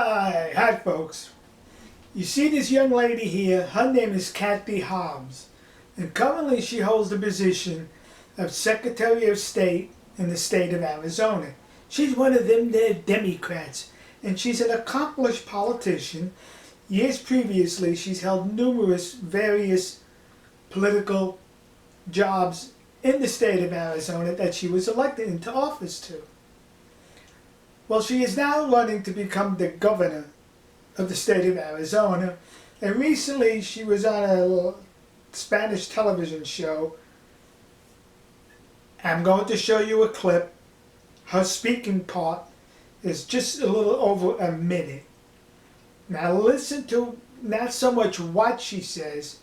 Hi folks. You see this young lady here, her name is Kathy Hobbs, and currently she holds the position of Secretary of State in the state of Arizona. She's one of them there Democrats, and she's an accomplished politician. Years previously, she's held numerous various political jobs in the state of Arizona that she was elected into office to. Well, she is now running to become the governor of the state of Arizona, and recently she was on a Spanish television show. I'm going to show you a clip. Her speaking part is just a little over a minute. Now listen to not so much what she says,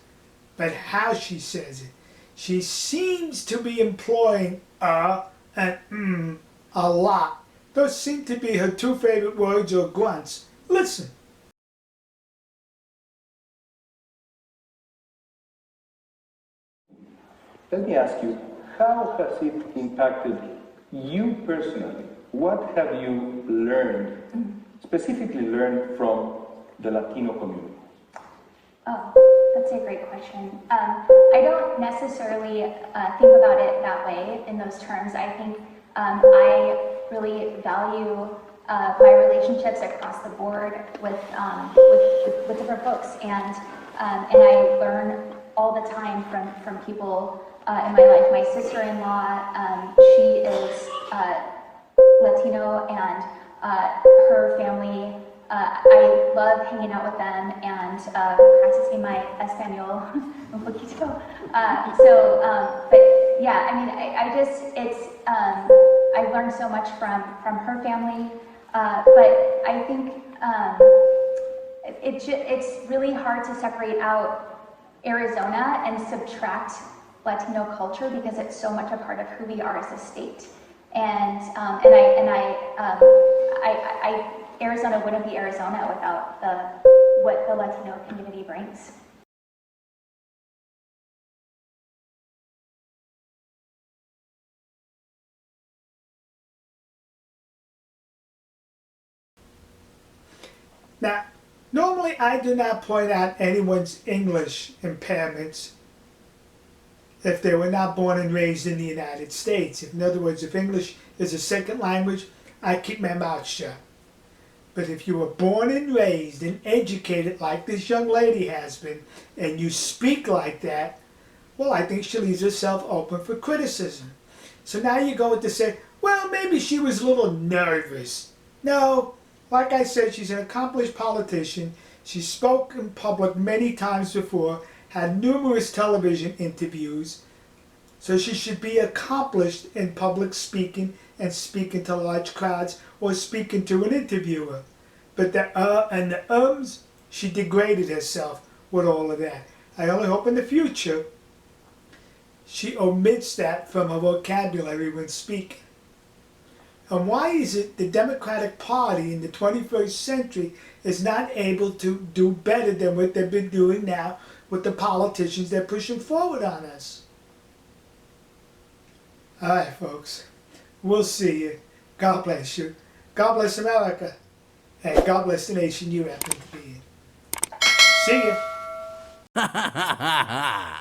but how she says it. She seems to be employing and a lot. Those seem to be her two favorite words or grunts. Listen. Let me ask you, how has it impacted you personally? What have you learned, specifically learned from the Latino community? Oh, that's a great question. I don't necessarily think about it that way in those terms. I think I really value my relationships across the board with different folks, and I learn all the time from people in my life. My sister-in-law, she is Latino, and her family. I love hanging out with them and practicing my Espanol un poquito. But yeah, I mean, I just, I've learned so much from her family, but I think it's really hard to separate out Arizona and subtract Latino culture because it's so much a part of who we are as a state. And Arizona wouldn't be Arizona without what the Latino community brings. Now, normally I do not point out anyone's English impairments if they were not born and raised in the United States. In other words, if English is a second language, I keep my mouth shut. But if you were born and raised and educated like this young lady has been, and you speak like that, well, I think she leaves herself open for criticism. So now you're going to say, well, maybe she was a little nervous. No, like I said, she's an accomplished politician. She spoke in public many times before, had numerous television interviews, so she should be accomplished in public speaking and speaking to large crowds or speaking to an interviewer. But the and the ums, she degraded herself with all of that. I only hope in the future she omits that from her vocabulary when speaking. And why is it the Democratic Party in the 21st century is not able to do better than what they've been doing now with the politicians they're pushing forward on us? All right, folks. We'll see you. God bless you. God bless America. And God bless the nation you happen to be in. See ya.